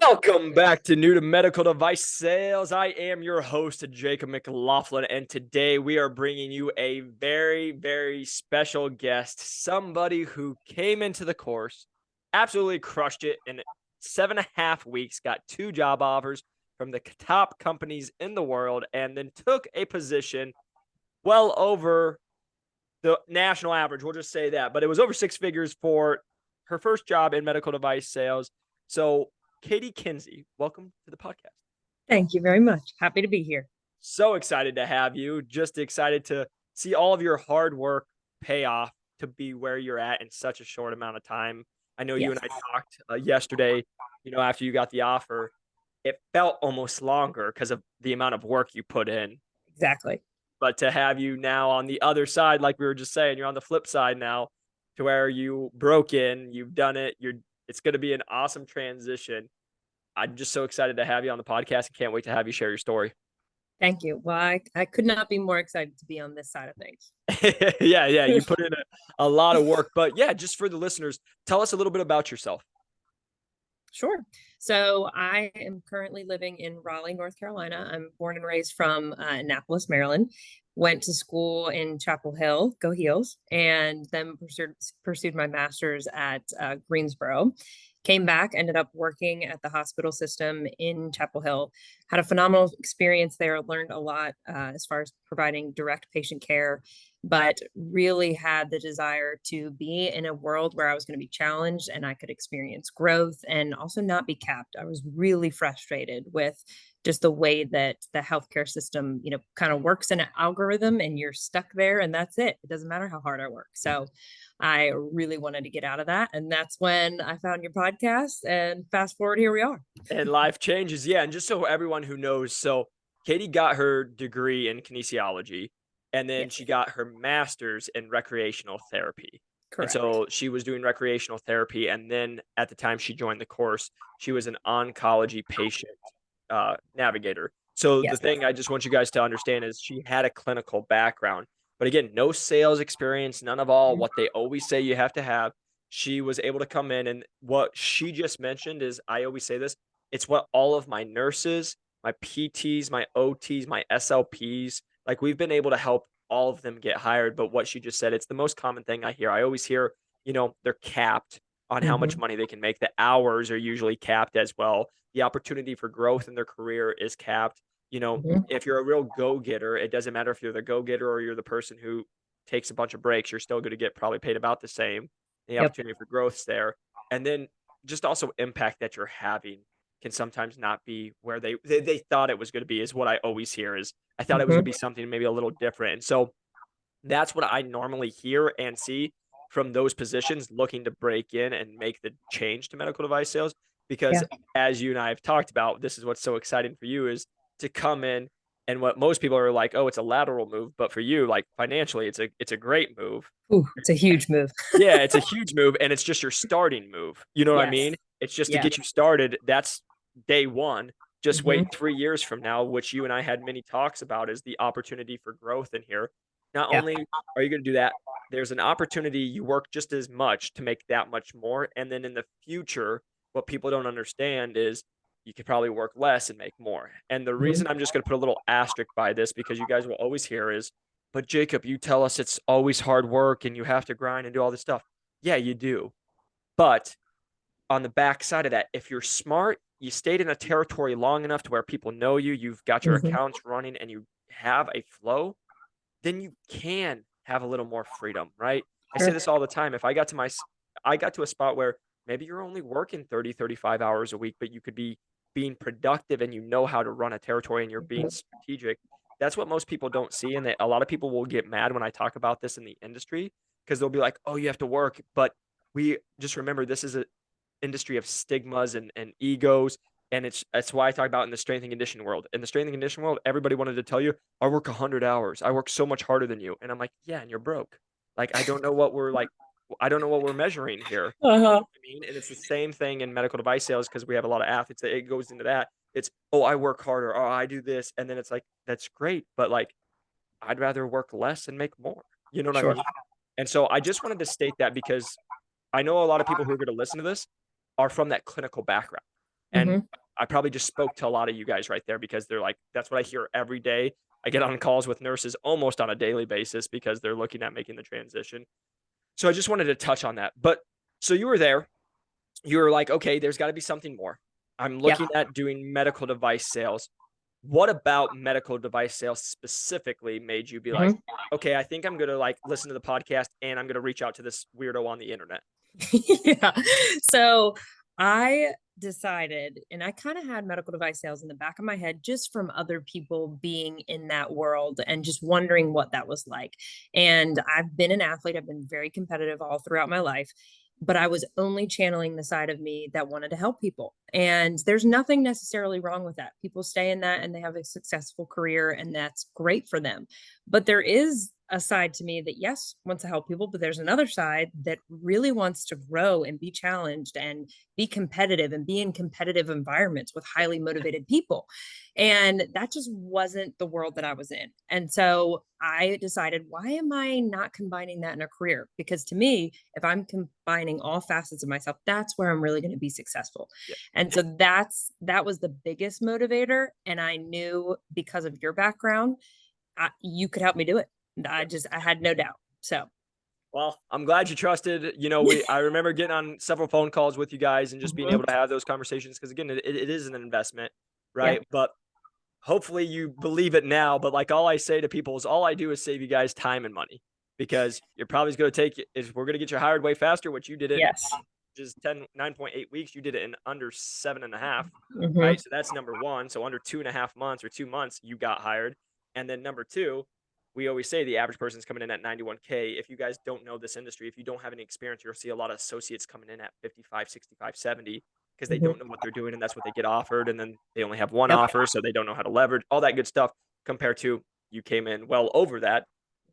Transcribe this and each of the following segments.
Welcome back to New to Medical Device Sales. I am your host, Jacob McLaughlin, and today we are bringing you a very, very special guest, somebody who came into the course, absolutely crushed it in 7.5 weeks, got 2 job offers from the top companies in the world, and then took a position well over the national average. We'll just say that, but it was over 6 figures for her first job in medical device sales. So Katie Kinsey, welcome to the podcast. Thank you very much. Happy to be here. So excited to have you. Just excited to see all of your hard work pay off to be where you're at in such a short amount of time. I know you Yes, and I talked yesterday, after you got the offer, it felt almost longer because of the amount of work you put in. exactly. But to have you now on the other side, like we were just saying, you're on the flip side now to where you broke in, you've done it. It's going to be an awesome transition. I'm just so excited to have you on the podcast and can't wait to have you share your story. Thank you. Well, I could not be more excited to be on this side of things. Yeah, you put in a lot of work, but yeah, just for the listeners, tell us a little bit about yourself. Sure. So I am currently living in Raleigh, North Carolina. I'm born and raised from Annapolis, Maryland. Went to school in Chapel Hill, go Heels, and then pursued my master's at Greensboro. Came back, ended up working at the hospital system in Chapel Hill. Had a phenomenal experience there, learned a lot as far as providing direct patient care, but really had the desire to be in a world where I was going to be challenged and I could experience growth and also not be capped. I was really frustrated with just the way that the healthcare system, kind of works in an algorithm and you're stuck there and that's it. It doesn't matter how hard I work. So I really wanted to get out of that. And that's when I found your podcast and fast forward, here we are. And life changes. Yeah. And just so everyone who knows, so Katie got her degree in kinesiology and then Yes, she got her master's in recreational therapy. And correct. so she was doing recreational therapy. And then at the time she joined the course, she was an oncology patient navigator. So the Yes. thing I just want you guys to understand is she had a clinical background, but again, no sales experience, none of all what they always say you have to have. She was able to come in, and what she just mentioned is, I always say this, it's what all of my nurses, my PTs, my OTs, my SLPs, like we've been able to help all of them get hired. But what she just said, it's the most common thing I hear. I always hear, they're capped on how much Mm-hmm. money they can make. The hours are usually capped as well. The opportunity for growth in their career is capped. Mm-hmm. If you're a real go-getter, it doesn't matter if you're the go-getter or you're the person who takes a bunch of breaks, you're still going to get probably paid about the same. The Yep. opportunity for growth's there. And then just also impact that you're having can sometimes not be where they thought it was going to be, is what I always hear. Is I thought it was going to Mm-hmm. be something maybe a little different. And so that's what I normally hear and see from those positions looking to break in and make the change to medical device sales. Because Yeah. as you and I have talked about, this is what's so exciting for you, is to come in, and what most people are like, oh, it's a lateral move. But for you, like financially, it's a great move. Ooh, it's a huge move. Yeah, it's a huge move, and it's just your starting move. You know what I Yes. mean? It's just to Yeah. get you started. That's day one. Just Mm-hmm. wait 3 years from now, which you and I had many talks about, is the opportunity for growth in here. Not Yeah. only are you going to do that, there's an opportunity you work just as much to make that much more. And then in the future, what people don't understand is you could probably work less and make more. And the Mm-hmm. reason I'm just going to put a little asterisk by this, because you guys will always hear is, but Jacob, you tell us it's always hard work and you have to grind and do all this stuff. Yeah, you do. But on the back side of that, if you're smart, you stayed in a territory long enough to where people know you, you've got your Mm-hmm. accounts running and you have a flow, then you can have a little more freedom, right? I say Sure. this all the time. If I got to a spot where maybe you're only working 30, 35 hours a week, but you could be being productive and you know how to run a territory and you're being Mm-hmm. strategic. That's what most people don't see. And a lot of people will get mad when I talk about this in the industry, because they'll be like, oh, you have to work. But we just remember, this is an industry of stigmas and egos. And that's why I talk about in the strength and conditioning world. In the strength and conditioning world, everybody wanted to tell you, I work 100 hours. I work so much harder than you. And I'm like, yeah, and you're broke. Like, I don't know what we're measuring here. Uh-huh. I mean, and it's the same thing in medical device sales, because we have a lot of athletes that it goes into that. It's, oh, I work harder. Oh, I do this. And then it's like, that's great. But like, I'd rather work less and make more. You know what I Sure. mean? And so I just wanted to state that, because I know a lot of people who are going to listen to this are from that clinical background. And Mhm. I probably just spoke to a lot of you guys right there because they're like, that's what I hear every day. I get on calls with nurses almost on a daily basis because they're looking at making the transition. So I just wanted to touch on that. But so you were there, you were like, okay, there's got to be something more. I'm Yeah. looking at doing medical device sales. What about medical device sales specifically made you be like, Mhm. okay, I think I'm going to like listen to the podcast and I'm going to reach out to this weirdo on the internet? Yeah. So I decided, and I kind of had medical device sales in the back of my head just from other people being in that world and just wondering what that was like. And I've been an athlete, I've been very competitive all throughout my life, but I was only channeling the side of me that wanted to help people. And there's nothing necessarily wrong with that. People stay in that and they have a successful career, and that's great for them. But there is a side to me that, yes, wants to help people, but there's another side that really wants to grow and be challenged and be competitive and be in competitive environments with highly motivated people. And that just wasn't the world that I was in. And so I decided, why am I not combining that in a career? Because to me, if I'm combining all facets of myself, that's where I'm really going to be successful. Yeah. And so that was the biggest motivator. And I knew, because of your background, you could help me do it. I had no doubt. So, Well, I'm glad you trusted. I remember getting on several phone calls with you guys and just being able mhm, to have those conversations because again, it is an investment, yeah. right? But hopefully you believe it now. But like all I say to people is all I do is save you guys time and money because you're probably going to take it is we're going to get you hired way faster, which you did it in Yes. just 9.8 weeks. You did it in under 7.5, Mhm, right? So that's number one. So under 2.5 months or 2 months, you got hired. And then number two, we always say the average person's coming in at 91K. If you guys don't know this industry, if you don't have any experience, you'll see a lot of associates coming in at 55, 65, 70 because they mhm. don't know what they're doing and that's what they get offered. And then they only have one Yep. offer, so they don't know how to leverage all that good stuff compared to you came in well over that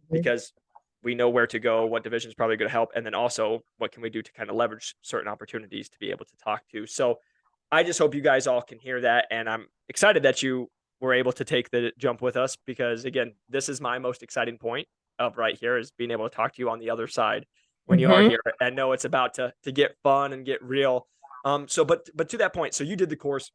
Mhm, because we know where to go, what division is probably going to help, and then also what can we do to kind of leverage certain opportunities to be able to talk to. So I just hope you guys all can hear that, and I'm excited that you were able to take the jump with us because again, this is my most exciting point of right here is being able to talk to you on the other side when you are mhm, here and know it's about to get fun and get real. But to that point, so you did the course.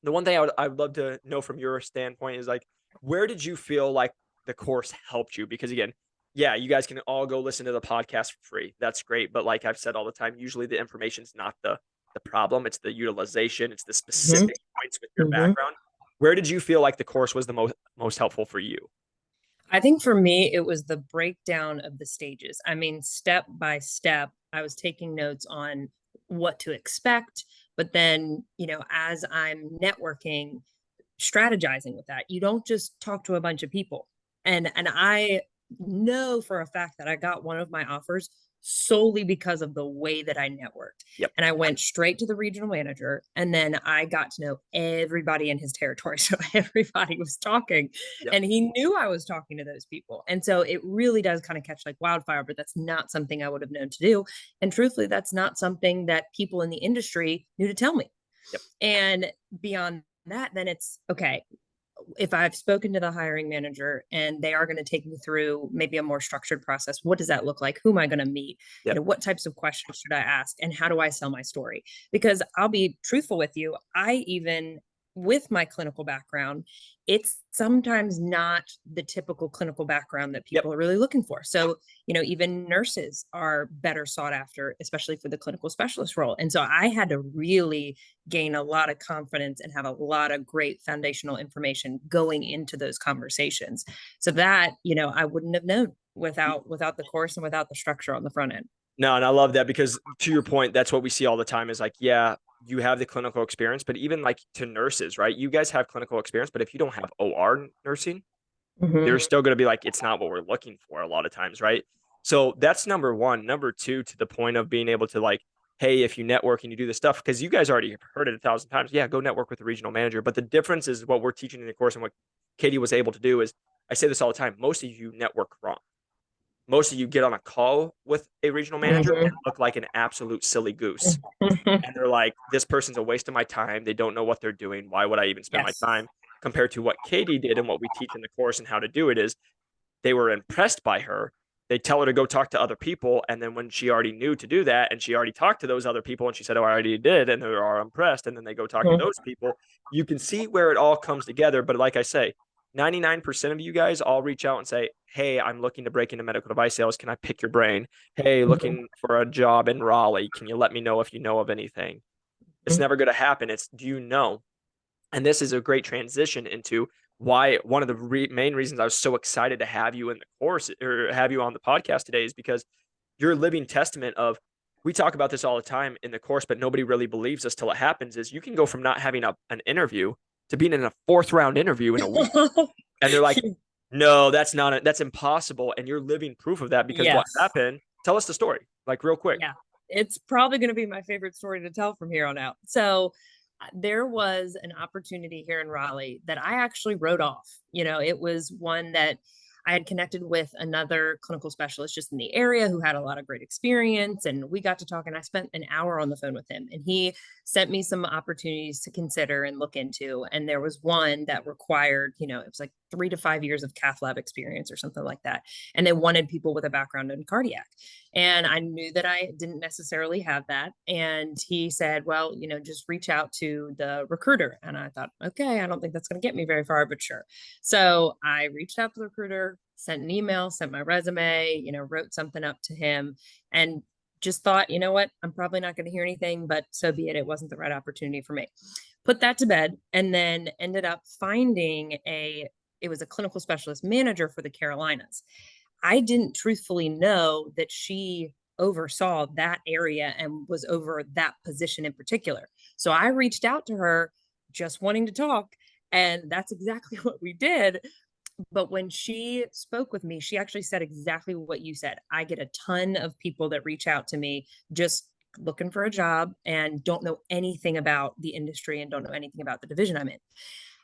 The one thing I would love to know from your standpoint is like, where did you feel like the course helped you? Because again, yeah, you guys can all go listen to the podcast for free. That's great. But like I've said all the time, usually the information's not the problem. It's the utilization. It's the mhm, specific points with your mhm. background. Where did you feel like the course was the most helpful for you? I think for me, it was the breakdown of the stages. I mean, step by step, I was taking notes on what to expect. But then, as I'm networking, strategizing with that. You don't just talk to a bunch of people. And I know for a fact that I got one of my offers solely because of the way that I networked. Yep. And I went straight to the regional manager, and then I got to know everybody in his territory. So everybody was talking, Yep. and he knew I was talking to those people. And so it really does kind of catch like wildfire, but that's not something I would have known to do. And truthfully, that's not something that people in the industry knew to tell me. Yep. And beyond that, then it's okay, if I've spoken to the hiring manager and they are going to take me through maybe a more structured process, what does that look like? Who am I going to meet? Yep. What types of questions should I ask? And how do I sell my story? Because I'll be truthful with you, I even, with my clinical background, it's sometimes not the typical clinical background that Yep. people are really looking for. So, even nurses are better sought after, especially for the clinical specialist role. And so I had to really gain a lot of confidence and have a lot of great foundational information going into those conversations. So that, I wouldn't have known without the course and without the structure on the front end. No, and I love that because to your point, that's what we see all the time is like, yeah, you have the clinical experience, but even like to nurses, right? You guys have clinical experience, but if you don't have OR nursing, they're Mhm. still going to be like, it's not what we're looking for a lot of times, right? So that's number one. Number two, to the point of being able to like, hey, if you network and you do this stuff, because you guys already heard it 1,000 times, yeah, go network with the regional manager. But the difference is what we're teaching in the course and what Katie was able to do is, I say this all the time, most of you network wrong. Most of you get on a call with a regional manager and Mhm. look like an absolute silly goose. Mhm. And they're like, this person's a waste of my time. They don't know what they're doing. Why would I even spend my Yes. time? Compared to what Katie did and what we teach in the course and how to do it is they were impressed by her they tell her to go talk to other people. And then when she already knew to do that and she already talked to those other people and she said, oh, I already did. And they are impressed. And then they go talk to those people. You can see where it all comes together. But like I say, 99% of you guys all reach out and say, hey, I'm looking to break into medical device sales. Can I pick your brain? Hey, looking for a job in Raleigh. Can you let me know if you know of anything? It's never going to happen. It's, do you know? And this is a great transition into why one of the main reasons I was so excited to have you in the course or have you on the podcast today is because you're a living testament of, we talk about this all the time in the course, but nobody really believes us till it happens, is you can go from not having an interview to being in a 4th round interview in a week. And they're like, no, that's impossible. And you're living proof of that because what Yes. happened? Tell us the story, like real quick. Yeah. It's probably going to be my favorite story to tell from here on out. So there was an opportunity here in Raleigh that I actually wrote off. It was one that I had connected with another clinical specialist just in the area who had a lot of great experience. And we got to talk, and I spent an hour on the phone with him. And he sent me some opportunities to consider and look into. And there was one that required, it was like 3 to 5 years of cath lab experience or something like that. And they wanted people with a background in cardiac. And I knew that I didn't necessarily have that. And he said, well, just reach out to the recruiter. And I thought, okay, I don't think that's going to get me very far, but sure. So I reached out to the recruiter, sent an email, sent my resume, wrote something up to him, and just thought, you know what, I'm probably not going to hear anything, but so be it. It wasn't the right opportunity for me. Put that to bed, and then ended up finding it was a clinical specialist manager for the Carolinas. I didn't truthfully know that she oversaw that area and was over that position in particular. So I reached out to her just wanting to talk, and that's exactly what we did. But when she spoke with me, she actually said exactly what you said. I get a ton of people that reach out to me just looking for a job and don't know anything about the industry and don't know anything about the division I'm in.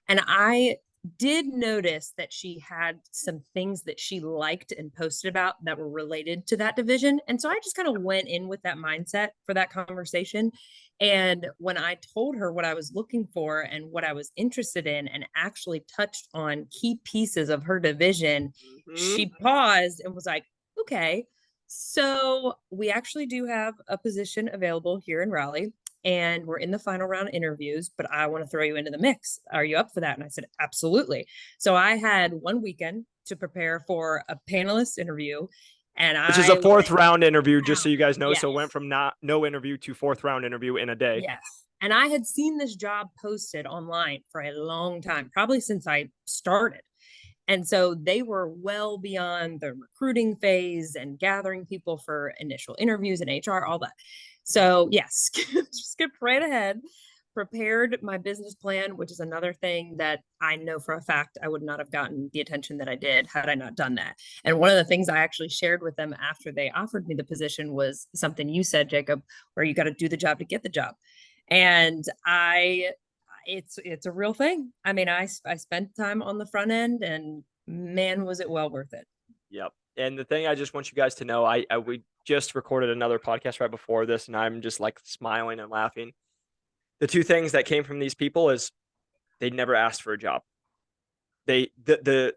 And I did notice that she had some things that she liked and posted about that were related to that division. And so I just kind of went in with that mindset for that conversation. And when I told her what I was looking for and what I was interested in, and actually touched on key pieces of her division, she paused and was like, okay. So we actually do have a position available here in Raleigh, and we're in the final round interviews, but I want to throw you into the mix. Are you up for that? And I said, absolutely. So I had one weekend to prepare for a panelist interview. And Which is a 4th went round interview, just so you guys know. Yes. So it went from no interview to 4th round interview in a day. Yes. And I had seen this job posted online for a long time, probably since I started. And so they were well beyond the recruiting phase and gathering people for initial interviews and HR, all that. So yes, skip right ahead, prepared my business plan, which is another thing that I know for a fact I would not have gotten the attention that I did had I not done that. And one of the things I actually shared with them after they offered me the position was something you said, Jacob, where you got to do the job to get the job. And it's a real thing. I mean, I spent time on the front end, and man, was it well worth it. Yep. And the thing I just want you guys to know, we just recorded another podcast right before this, and I'm just like smiling and laughing. The 2 things that came from these people is they never asked for a job. The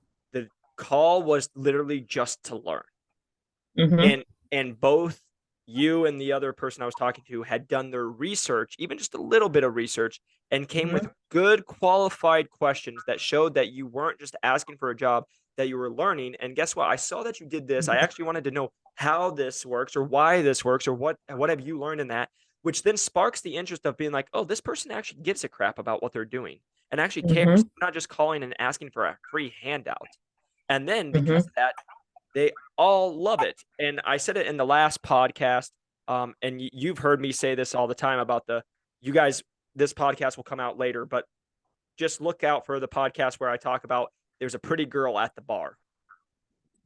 call was literally just to learn. And both you and the other person I was talking to had done their research, even just a little bit of research, and came with good qualified questions that showed that you weren't just asking for a job, that you were learning. And guess what? I saw that you did this. I actually wanted to know how this works or why this works or what have you learned in that, which then sparks the interest of being like, oh, this person actually gives a crap about what they're doing and actually cares, not just calling and asking for a free handout. And then because of that, they all love it. And I said it in the last podcast, and you've heard me say this all the time about you guys, this podcast will come out later, but just look out for the podcast where I talk about there's a pretty girl at the bar.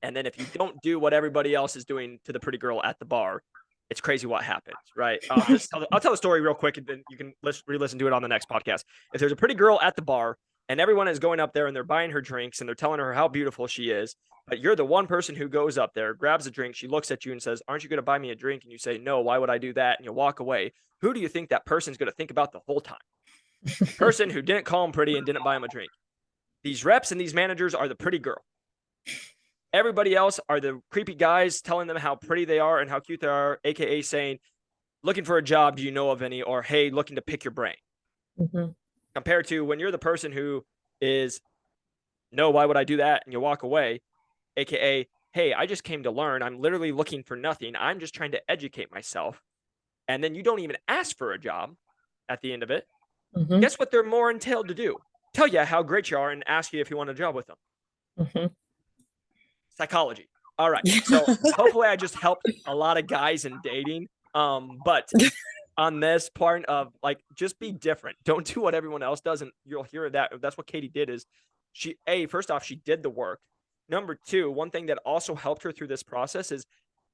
And then if you don't do what everybody else is doing to the pretty girl at the bar, it's crazy what happens, right? I'll tell the story real quick, and then you can re-listen to it on the next podcast. If there's a pretty girl at the bar and everyone is going up there and they're buying her drinks and they're telling her how beautiful she is, but you're the one person who goes up there, grabs a drink, she looks at you and says, aren't you going to buy me a drink? And you say, no, why would I do that? And you walk away. Who do you think that person's going to think about the whole time? Person who didn't call him pretty and didn't buy him a drink. These reps and these managers are the pretty girl. Everybody else are the creepy guys telling them how pretty they are and how cute they are, aka saying, looking for a job, do you know of any? Or hey, looking to pick your brain. Mhm. Compared to when you're the person who is, no, why would I do that? And you walk away, aka, hey, I just came to learn. I'm literally looking for nothing. I'm just trying to educate myself. And then you don't even ask for a job at the end of it. Mhm. Guess what they're more entailed to do? Tell you how great you are and ask you if you want a job with them. Mhm. Psychology. All right. So hopefully I just helped a lot of guys in dating. But on this part of like, just be different. Don't do what everyone else does. And you'll hear that. That's what Katie did is first off, she did the work. Number two, one thing that also helped her through this process is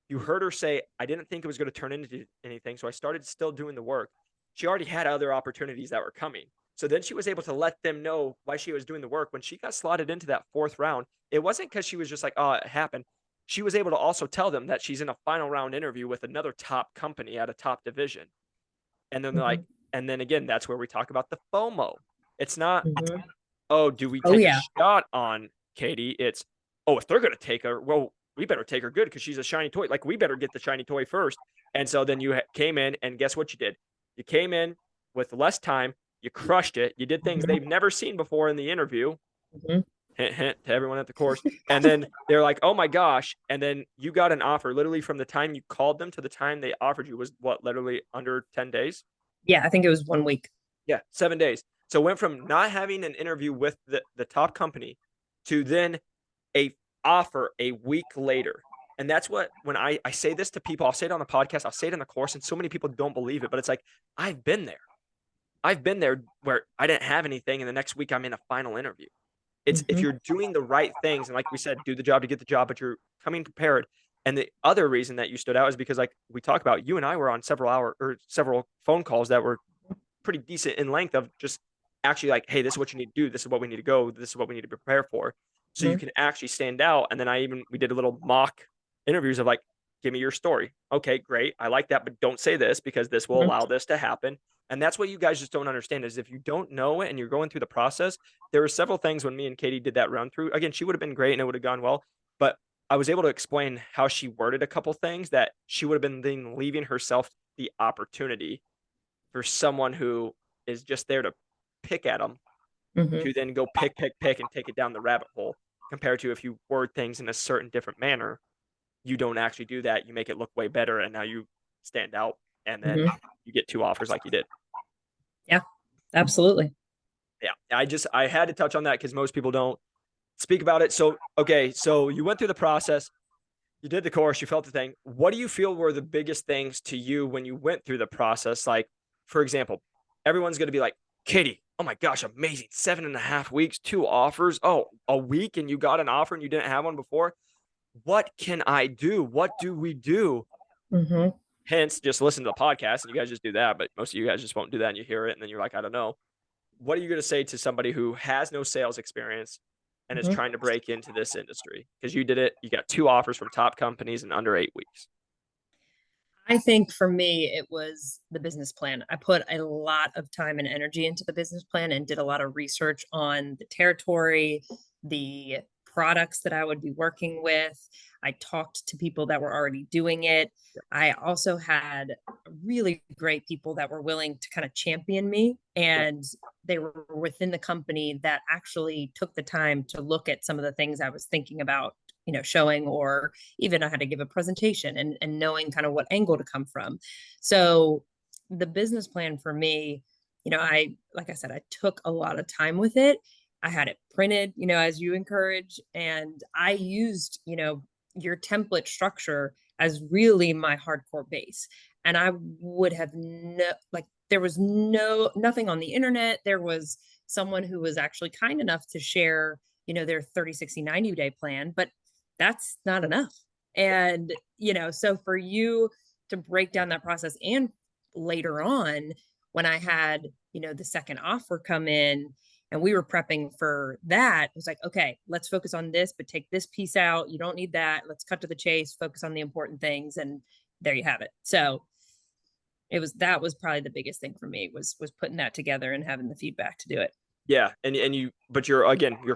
you heard her say, I didn't think it was going to turn into anything. So I started still doing the work. She already had other opportunities that were coming. So then she was able to let them know why she was doing the work. When she got slotted into that fourth round, it wasn't because she was just like, oh, it happened. She was able to also tell them that she's in a final round interview with another top company at a top division. And then they're like, Mhm. and then again, that's where we talk about the FOMO. It's not, Mhm. oh, do we Oh take a yeah. shot on Katie? It's, oh, if they're going to take her, well, we better take her good because she's a shiny toy. Like, we better get the shiny toy first. And so then you came in, and guess what you did? You came in with less time. You crushed it. You did things Mhm. they've never seen before in the interview. Mhm. Hint, hint to everyone at the course. And then they're like, oh my gosh. And then you got an offer literally from the time you called them to the time they offered you was what, literally under 10 days? Yeah, I think it was 1 week. Yeah, 7 days. So it went from not having an interview with the top company to then a offer a week later. And that's what when I say this to people, I'll say it on the podcast, I'll say it in the course, and so many people don't believe it, but it's like, I've been there. I've been there where I didn't have anything, and the next week I'm in a final interview. It's if Mhm. you're doing the right things, and like we said, do the job to get the job, but you're coming prepared. And the other reason that you stood out is because, like we talked about, you and I were on several phone calls that were pretty decent in length of just actually like, hey, this is what you need to do. This is what we need to go. This is what we need to prepare for. So you Mhm. can actually stand out. And then we did a little mock interviews of like, give me your story. Okay, great. I like that, but don't say this because this will Mhm. allow this to happen. And that's what you guys just don't understand is if you don't know it and you're going through the process, there were several things when me and Katie did that run through. Again, she would have been great and it would have gone well, but I was able to explain how she worded a couple things that she would have been then leaving herself the opportunity for someone who is just there to pick at them Mhm. to then go pick, pick, pick, and take it down the rabbit hole. Compared to if you word things in a certain different manner, you don't actually do that. You make it look way better, and now you stand out, and then Mhm. you get two offers like you did. Yeah, absolutely. Yeah, I had to touch on that because most people don't speak about it. So okay, so you went through the process. You did the course, you felt the thing. What do you feel were the biggest things to you when you went through the process? Like, for example, everyone's going to be like, Katie, oh my gosh, amazing. 7.5 weeks, two offers. Oh, a week and you got an offer and you didn't have one before. What can I do? What do we do? Mhm. Hence, just listen to the podcast and you guys just do that. But most of you guys just won't do that and you hear it and then you're like, I don't know. What are you going to say to somebody who has no sales experience and is Mhm. trying to break into this industry? Because you did it, you got two offers from top companies in under 8 weeks. I think for me, it was the business plan. I put a lot of time and energy into the business plan and did a lot of research on the territory, the products that I would be working with. I talked to people that were already doing it. I also had really great people that were willing to kind of champion me, Yeah. and they were within the company that actually took the time to look at some of the things I was thinking about, showing, or even I had to give a presentation, and knowing kind of what angle to come from. So the business plan for me, like I said, I took a lot of time with it. I had it printed, as you encourage, and I used, your template structure as really my hardcore base. And I would have there was nothing on the internet. There was someone who was actually kind enough to share, their 30, 60, 90-day plan, but that's not enough. And, so for you to break down that process, and later on, when I had, the second offer come in and we were prepping for that, it was like, okay, let's focus on this, but take this piece out. You don't need that. Let's cut to the chase, focus on the important things. And there you have it. So that was probably the biggest thing for me was putting that together and having the feedback to do it. Yeah. But you're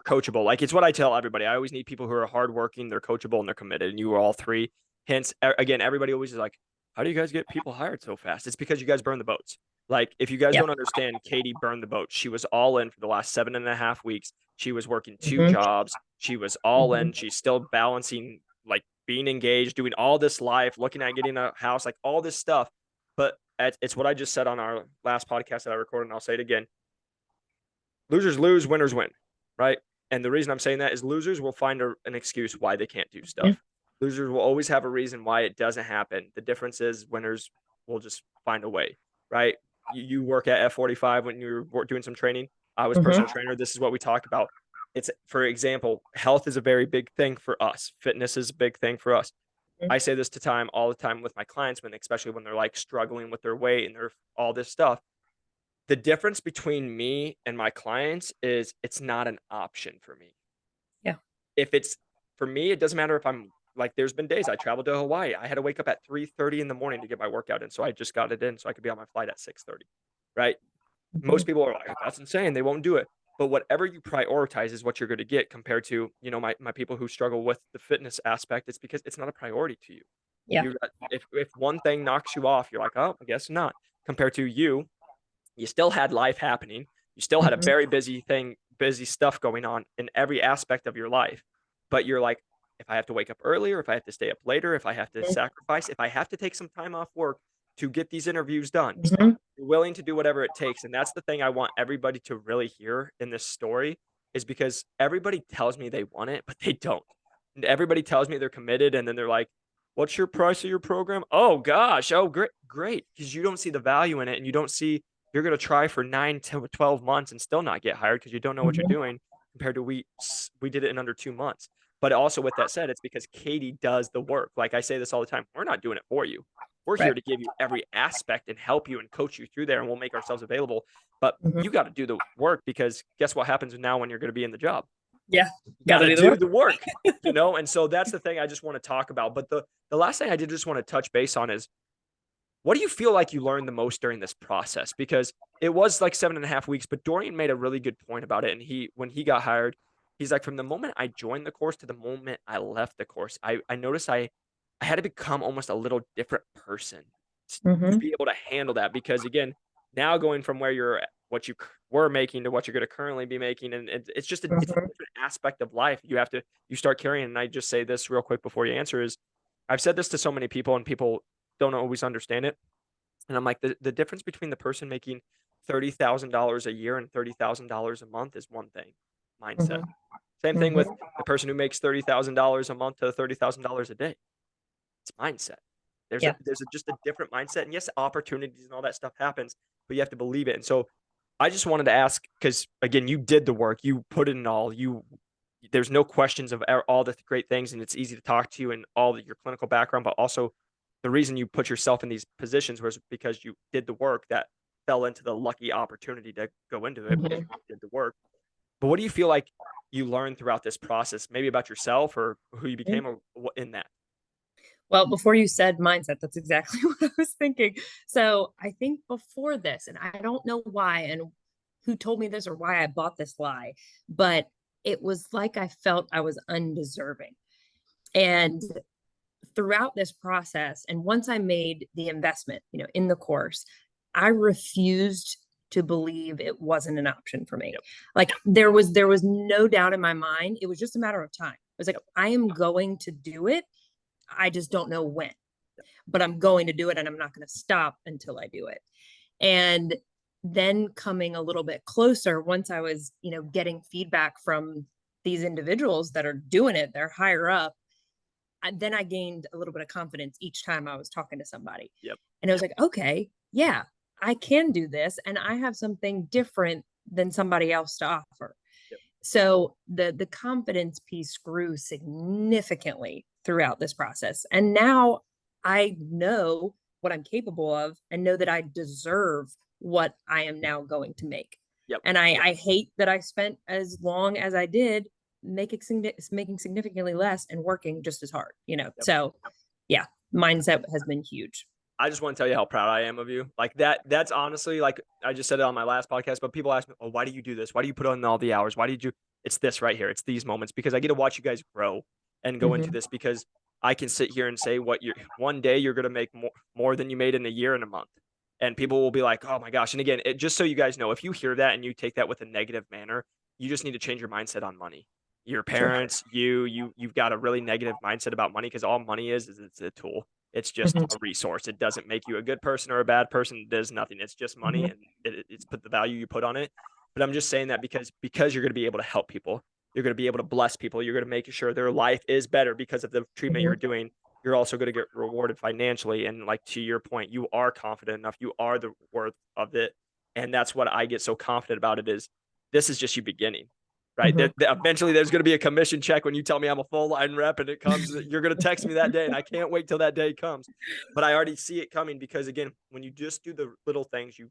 coachable. Like it's what I tell everybody. I always need people who are hardworking, they're coachable, and they're committed. And you are all three. Hence, again, everybody always is like, how do you guys get people hired so fast? It's because you guys burn the boats. Like if you guys Yep. don't understand, Katie burned the boat. She was all in for the last 7.5 weeks. She was working two Hmm. jobs. She was all Hmm. in. She's still balancing, like being engaged, doing all this life, looking at getting a house, like all this stuff. But it's what I just said on our last podcast that I recorded, and I'll say it again. Losers lose, winners win, right? And the reason I'm saying that is losers will find an excuse why they can't do stuff. Losers will always have a reason why it doesn't happen. The difference is winners will just find a way, right? You work at F45 when you're doing some training. I was Hmm. personal trainer. This is what we talk about. It's, for example, health is a very big thing for us. Fitness is a big thing for us. I say this all the time with my clients, especially when they're like struggling with their weight and they're all this stuff. The difference between me and my clients is it's not an option for me. Yeah. If it's for me, it doesn't matter if I'm like, there's been days I traveled to Hawaii. I had to wake up at 3:30 in the morning to get my workout in. So I just got it in so I could be on my flight at 6:30. Right. Hmm. Most people are like, that's insane. They won't do it. But whatever you prioritize is what you're going to get compared to, my people who struggle with the fitness aspect. It's because it's not a priority to you. Yeah. If one thing knocks you off, you're like, oh, I guess not. Compared to you still had life happening. You still had a Hmm. very busy stuff going on in every aspect of your life. But you're like, if I have to wake up earlier, if I have to stay up later, if I have to sacrifice, if I have to take some time off work to get these interviews done, Hmm. you're willing to do whatever it takes. And that's the thing I want everybody to really hear in this story is because everybody tells me they want it, but they don't. And everybody tells me they're committed. And then they're like, what's your price of your program? Oh gosh. Oh, great. Great. Because you don't see the value in it and you don't see you're going to try for 9 to 12 months and still not get hired because you don't know what you're Hmm. doing compared to we did it in under 2 months. But also with that said, it's because Katie does the work. Like I say this all the time, we're not doing it for you. We're here Right. to give you every aspect and help you and coach you through there, and we'll make ourselves available. But Hmm. you got to do the work because guess what happens now when you're going to be in the job? Yeah. You Got got to to do the do work. the work. And so that's the thing I just want to talk about. But the last thing I did just want to touch base on is what do you feel like you learned the most during this process? Because it was like 7.5 weeks, but Dorian made a really good point about it. And when he got hired, he's like, from the moment I joined the course to the moment I left the course, I noticed I had to become almost a little different person to Hmm. be able to handle that. Because again, now going from what you were making to what you're going to currently be making, and it's just it's a Hmm. different aspect of life. You start carrying. And I just say this real quick before you answer is, I've said this to so many people, and people don't always understand it. And I'm like, the difference between the person making $30,000 a year and $30,000 a month is one thing, mindset. Hmm. Same thing with Hmm. the person who makes $30,000 a month to $30,000 a day. It's mindset. Yeah. Just a different mindset. And yes, opportunities and all that stuff happens, but you have to believe it. And so I just wanted to ask, because again, you did the work, you put it in all, there's no questions of all the great things, and it's easy to talk to you and your clinical background, but also the reason you put yourself in these positions was because you did the work that fell into the lucky opportunity to go into it because Hmm. you did the work. But what do you feel like you learned throughout this process, maybe about yourself or who you became or in that? Well, before you said mindset, that's exactly what I was thinking. So I think before this, and I don't know why and who told me this or why I bought this lie, but it was like I felt I was undeserving. And throughout this process, and once I made the investment, in the course, I refused to believe it wasn't an option for me. Yep. Like there was no doubt in my mind. It was just a matter of time. It was like Yep. I am going to do it. I just don't know when, but I'm going to do it and I'm not going to stop until I do it. And then coming a little bit closer, once I was, getting feedback from these individuals that are doing it, they're higher up. Then I gained a little bit of confidence each time I was talking to somebody. Yep. And I was like, okay, yeah, I can do this. And I have something different than somebody else to offer. Yep. So the confidence piece grew significantly throughout this process. And now I know what I'm capable of and know that I deserve what I am now going to make. Yep. And I hate that I spent as long as I did making significantly less and working just as hard. Yep. So yeah, mindset has been huge. I just want to tell you how proud I am of you. Like that's honestly, like I just said it on my last podcast, but people ask me, "Oh, why do you do this? Why do you put on all the hours? Why did you?" It's this right here. It's these moments because I get to watch you guys grow and go into Mhm. this because I can sit here and say what you're one day you're going to make more than you made in a year and a month. And people will be like, "Oh my gosh." And again, just so you guys know, if you hear that and you take that with a negative manner, you just need to change your mindset on money. Your Sure. parents, you've got a really negative mindset about money because all money is it's a tool. It's just Mhm. a resource. It doesn't make you a good person or a bad person. It does nothing. It's just money, Mhm. and it's put the value you put on it. But I'm just saying that because you're going to be able to help people. You're going to be able to bless people. You're going to make sure their life is better because of the treatment you're Mhm. doing. You're also going to get rewarded financially. And like to your point, you are confident enough. You are the worth of it. And that's what I get so confident about it is this is just you beginning. Right. Mhm. Eventually, there's going to be a commission check when you tell me I'm a full line rep and it comes. You're going to text me that day, and I can't wait till that day comes. But I already see it coming because, again, when you just do the little things, you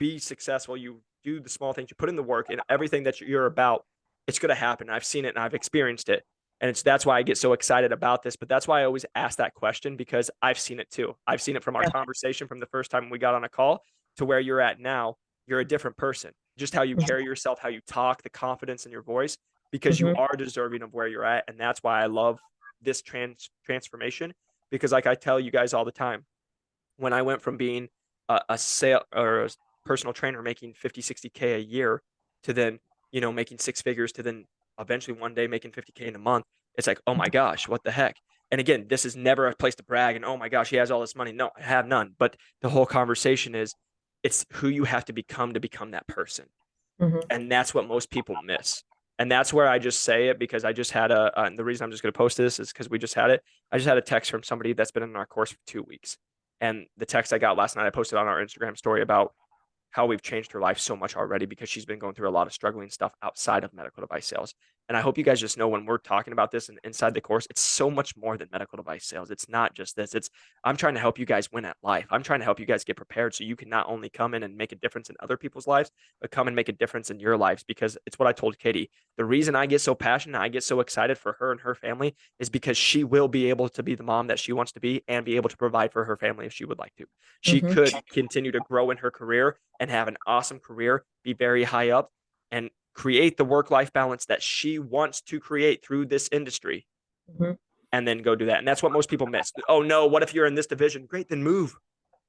be successful, you do the small things, you put in the work and everything that you're about, it's going to happen. I've seen it and I've experienced it. And that's why I get so excited about this. But that's why I always ask that question because I've seen it too. I've seen it from our Yeah. conversation from the first time we got on a call to where you're at now. You're a different person. Just how you Mhm. carry yourself, how you talk, the confidence in your voice, because you Mhm. are deserving of where you're at. And that's why I love this transformation. Because like I tell you guys all the time, when I went from being a sale or a personal trainer making 50, 60K a year to then, making six figures to then eventually one day making 50K in a month, it's like, oh my gosh, what the heck? And again, this is never a place to brag and oh my gosh, he has all this money. No, I have none. But the whole conversation is it's who you have to become that person. Mhm. And that's what most people miss. And that's where I just say it because I just had and the reason I'm just going to post this is because we just had it. I just had a text from somebody that's been in our course for 2 weeks. And the text I got last night, I posted on our Instagram story about how we've changed her life so much already because she's been going through a lot of struggling stuff outside of medical device sales. And I hope you guys just know when we're talking about this and inside the course, it's so much more than medical device sales. It's not just this. I'm trying to help you guys win at life. I'm trying to help you guys get prepared so you can not only come in and make a difference in other people's lives, but come and make a difference in your lives. Because it's what I told Katie. The reason I get so passionate, I get so excited for her and her family is because she will be able to be the mom that she wants to be and be able to provide for her family if she would like to. She Mhm. could continue to grow in her career and have an awesome career, be very high up, and create the work life balance that she wants to create through this industry Mhm. and then go do that. And that's what most people miss. Oh, no, what if you're in this division? Great, then move.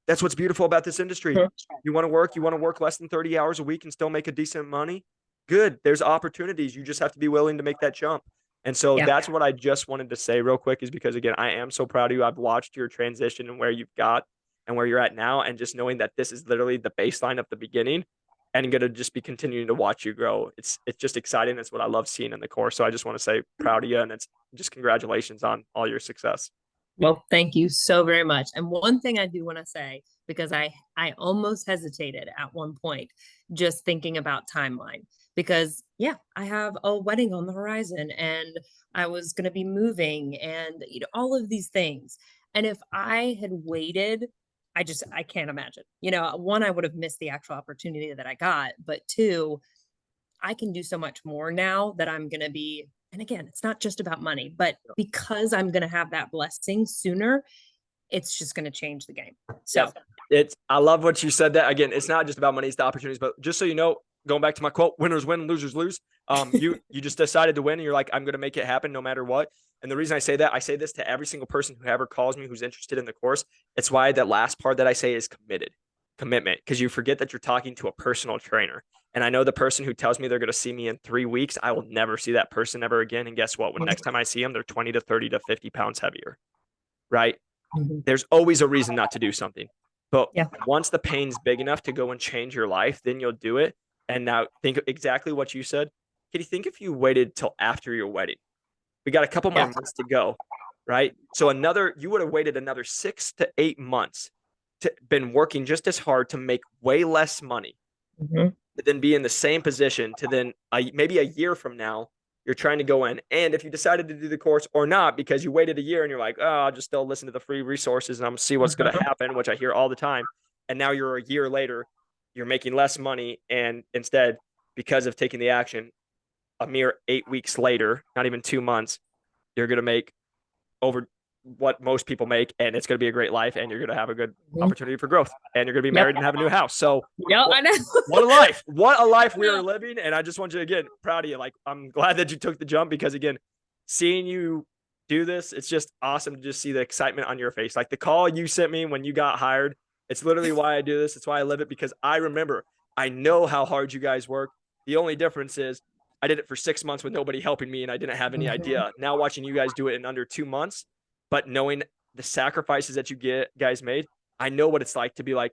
That's what's beautiful about this industry. Mhm. You want to work less than 30 hours a week and still make a decent money? Good. There's opportunities. You just have to be willing to make that jump. And so Yeah. that's what I just wanted to say real quick is because again, I am so proud of you. I've watched your transition and where you've got and where you're at now. And just knowing that this is literally the baseline of the beginning and going to just be continuing to watch you grow. It's just exciting. It's what I love seeing in the course. So I just want to say proud of you and it's just congratulations on all your success. Well, thank you so very much. And one thing I do want to say, because I almost hesitated at one point just thinking about timeline because yeah, I have a wedding on the horizon and I was going to be moving and all of these things. And if I had waited, I can't imagine. One, I would have missed the actual opportunity that I got, but two, I can do so much more now that I'm going to be, and again, it's not just about money, but because I'm going to have that blessing sooner, it's just going to change the game. So, Yep. I love what you said that again, it's not just about money, it's the opportunities, but just so you know, going back to my quote, winners win, losers lose. You just decided to win and you're like, I'm going to make it happen no matter what. And the reason I say that, I say this to every single person who ever calls me, who's interested in the course. It's why that last part that I say is commitment, because you forget that you're talking to a personal trainer. And I know the person who tells me they're going to see me in 3 weeks, I will never see that person ever again. And guess what? When next time I see them, they're 20 to 30 to 50 pounds heavier. Right. mhm, There's always a reason not to do something. But yeah. once the pain's big enough to go and change your life, then you'll do it. And now think exactly what you said. Katie, think if you waited till after your wedding. We got a couple more Yeah. months to go, right? So you would have waited another 6 to 8 months to been working just as hard to make way less money Mhm. to then be in the same position to then maybe a year from now you're trying to go in. And if you decided to do the course or not because you waited a year and you're like, oh, I'll just still listen to the free resources and I'm gonna see what's going to Mhm. happen, which I hear all the time. And now you're a year later, you're making less money, and instead, because of taking the action, a mere 8 weeks later, not even 2 months, you're going to make over what most people make, and it's going to be a great life, and you're going to have a good Mhm. opportunity for growth, and you're going to be Yep. married and have a new house. So Yep, I know. what a life, what a life we Yeah. are living. And I just want you to, again, proud of you. Like, I'm glad that you took the jump, because again, seeing you do this, it's just awesome to just see the excitement on your face. Like the call you sent me when you got hired, it's literally why I do this. It's why I live it, because I remember, I know how hard you guys work. The only difference is I did it for 6 months with nobody helping me, and I didn't have any Mhm. idea. Now watching you guys do it in under 2 months, but knowing the sacrifices that you guys made, I know what it's like to be like,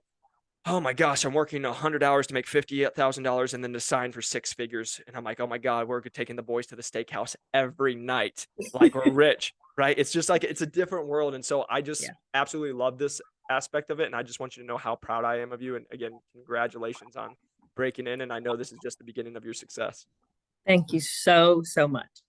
oh my gosh, I'm working 100 hours to make $58,000 and then to sign for 6 figures. And I'm like, oh my God, we're taking the boys to the steakhouse every night. Like, we're rich, right? It's just like, it's a different world. And so I just Yeah. absolutely love this aspect of it. And I just want you to know how proud I am of you. And again, congratulations on breaking in. And I know this is just the beginning of your success. Thank you so, so much.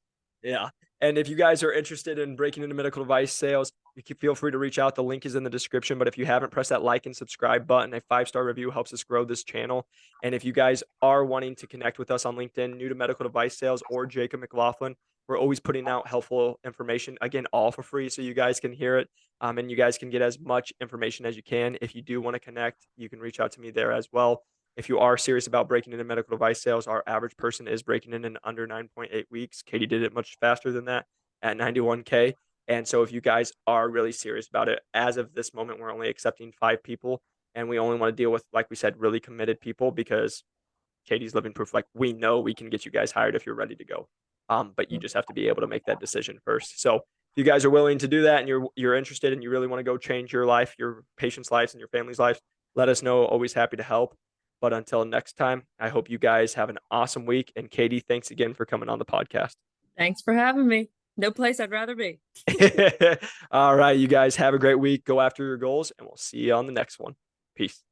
Yeah. And if you guys are interested in breaking into medical device sales, you can feel free to reach out. The link is in the description. But if you haven't, press that like and subscribe button. A 5-star review helps us grow this channel. And if you guys are wanting to connect with us on LinkedIn, new to medical device sales or Jacob McLaughlin, we're always putting out helpful information, again, all for free, so you guys can hear it. And you guys can get as much information as you can. If you do want to connect, you can reach out to me there as well. If you are serious about breaking into medical device sales, our average person is breaking in under 9.8 weeks. Katie did it much faster than that at 91K. And so if you guys are really serious about it, as of this moment, we're only accepting 5 people. And we only want to deal with, like we said, really committed people, because Katie's living proof. Like, we know we can get you guys hired if you're ready to go. But you just have to be able to make that decision first. So if you guys are willing to do that, and you're interested, and you really want to go change your life, your patients' lives, and your family's lives, let us know. Always happy to help. But until next time, I hope you guys have an awesome week. And Katie, thanks again for coming on the podcast. Thanks for having me. No place I'd rather be. All right, you guys have a great week. Go after your goals, and we'll see you on the next one. Peace.